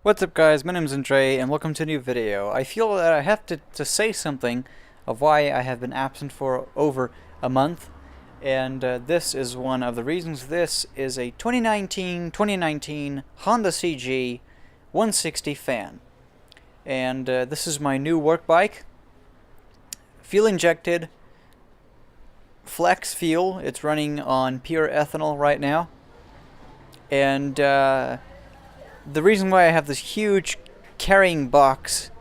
What's up guys, my name is Andre and welcome to a new video. I feel that I have to say something of why I have been absent for over a month, and this is one of the reasons. This is a 2019 Honda CG 160 fan, and this is my new work bike. Fuel injected, flex fuel. It's running on pure ethanol right now, and the reason why I have this huge carrying box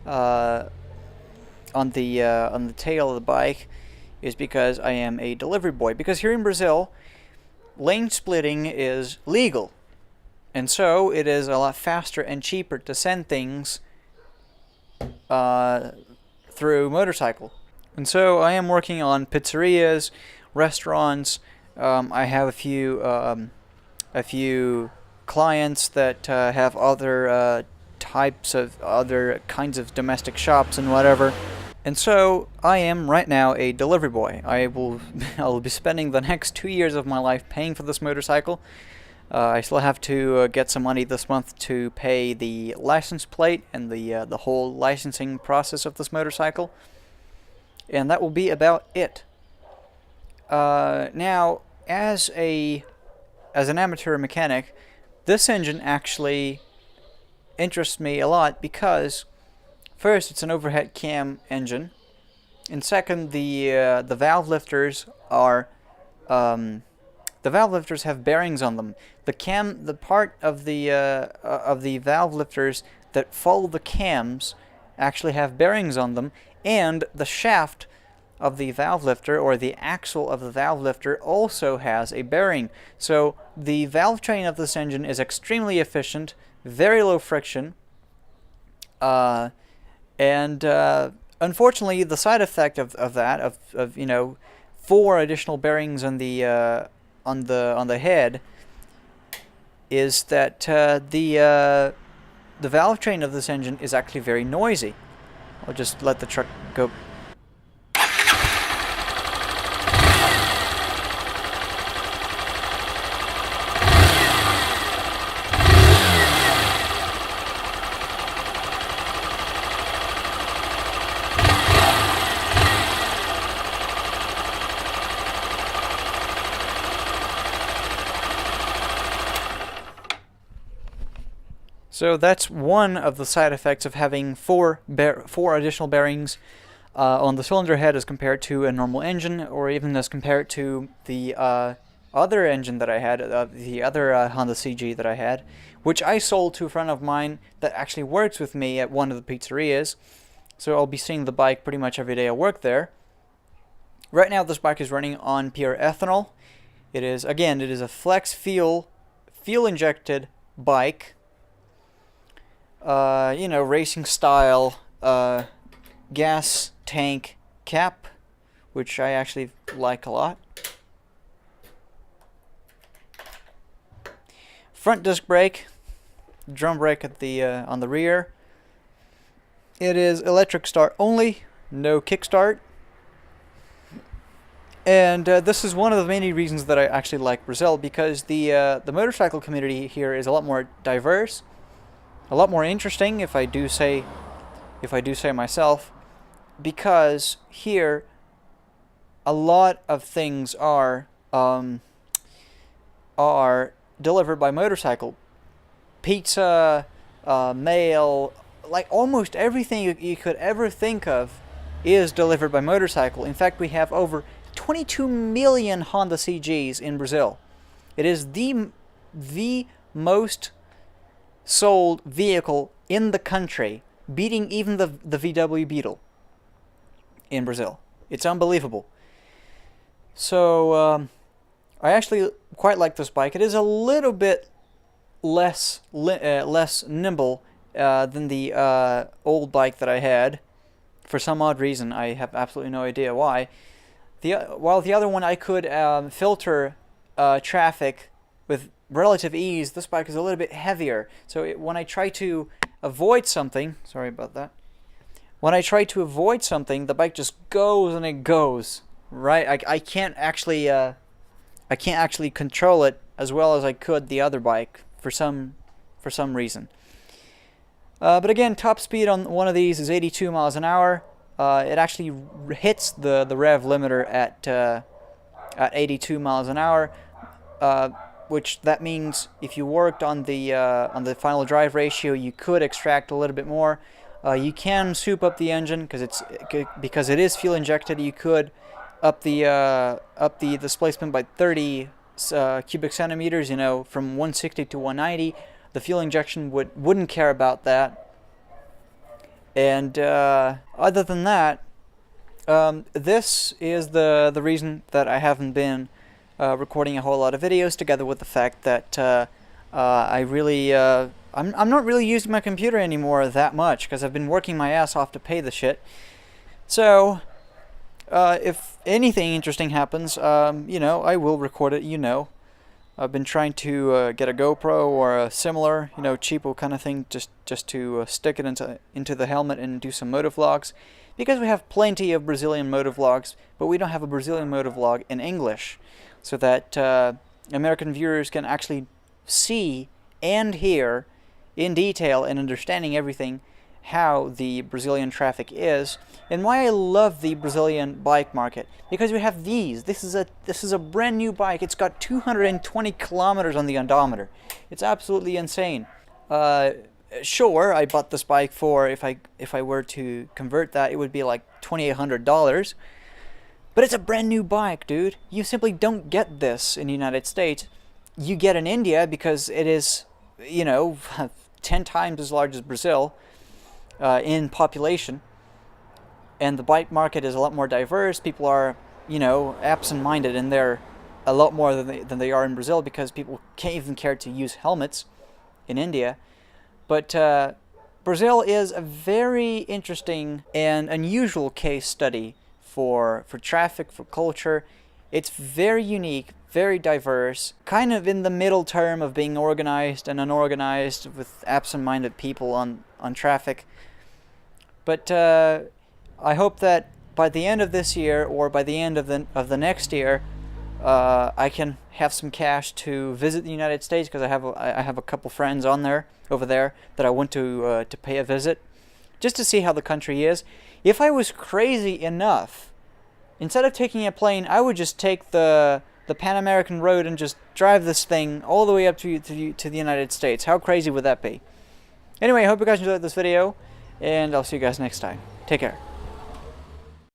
on the tail of the bike is because I am a delivery boy. Because here in Brazil, lane splitting is legal, and so it is a lot faster and cheaper to send things through motorcycle. And so I am working on pizzerias, restaurants. I have a few clients that have other other kinds of domestic shops and whatever, and so I am right now a delivery boy. I will be spending the next 2 years of my life paying for this motorcycle. I still have to get some money this month to pay the license plate and the whole licensing process of this motorcycle, and that will be about it. Now, as an amateur mechanic, this engine actually interests me a lot because, first, it's an overhead cam engine, and second, the valve lifters are the valve lifters have bearings on them. The part of the valve lifters that follow the cams actually have bearings on them, and the shaft of the valve lifter, or the axle of the valve lifter, also has a bearing. So the valve train of this engine is extremely efficient, very low friction, and unfortunately the side effect of that, of you know, 4 additional bearings on the head, is that the valve train of this engine is actually very noisy. I'll just let the truck go. So that's one of the side effects of having 4 additional bearings on the cylinder head as compared to a normal engine, or even as compared to the other engine that I had, the other Honda CG that I had, which I sold to a friend of mine that actually works with me at one of the pizzerias. So I'll be seeing the bike pretty much every day I work there. Right now this bike is running on pure ethanol. It is a flex fuel injected bike. You know, racing style, gas tank cap, which I actually like a lot. Front disc brake, drum brake at the on the rear. It is electric start only, no kickstart. And this is one of the many reasons that I actually like Brazil, because the motorcycle community here is a lot more diverse, a lot more interesting, if I do say myself, because here a lot of things are delivered by motorcycle. Pizza, mail, like almost everything you could ever think of is delivered by motorcycle. In fact, we have over 22 million Honda CGs in Brazil. It is the most sold vehicle in the country, beating even the VW Beetle in Brazil. It's unbelievable. So I actually quite like this bike. It is a little bit less nimble than the old bike that I had. For some odd reason, I have absolutely no idea why. While the other one I could filter traffic with relative ease, this bike is a little bit heavier. So when I try to avoid something, sorry about that. When I try to avoid something, the bike just goes and it goes. Right? I can't actually control it as well as I could the other bike for some reason. But again, top speed on one of these is 82 miles an hour. It actually hits the rev limiter at 82 miles an hour, which that means if you worked on the final drive ratio, you could extract a little bit more. You can soup up the engine because it is fuel injected. You could up the displacement by 30 cubic centimeters. You know, from 160 to 190. The fuel injection wouldn't care about that. And other than that, this is the reason that I haven't been recording a whole lot of videos, together with the fact that I'm not really using my computer anymore that much because I've been working my ass off to pay the shit. So if anything interesting happens, you know, I will record it. You know, I've been trying to get a GoPro or a similar, you know, cheapo kind of thing, just to stick it into the helmet and do some motovlogs, because we have plenty of Brazilian motovlogs, but we don't have a Brazilian motovlog in English, so that American viewers can actually see and hear in detail and understanding everything how the Brazilian traffic is, and why I love the Brazilian bike market, because we have these. This is a brand new bike. It's got 220 kilometers on the odometer. It's absolutely insane. Sure, I bought this bike for, if I were to convert that, it would be like $2,800. But it's a brand new bike, dude. You simply don't get this in the United States. You get in India because it is, you know, 10 times as large as Brazil in population. And the bike market is a lot more diverse. People are, you know, absent-minded, and they're a lot more than they are in Brazil, because people can't even care to use helmets in India. But Brazil is a very interesting and unusual case study for traffic, for culture. It's very unique, very diverse, kind of in the middle term of being organized and unorganized, with absent-minded people on traffic. But I hope that by the end of this year, or by the end of the next year, I can have some cash to visit the United States, because I have a couple friends over there that I want to pay a visit, just to see how the country is. If I was crazy enough, instead of taking a plane, I would just take the Pan American Road and just drive this thing all the way up to the United States. How crazy would that be? Anyway, I hope you guys enjoyed this video, and I'll see you guys next time. Take care.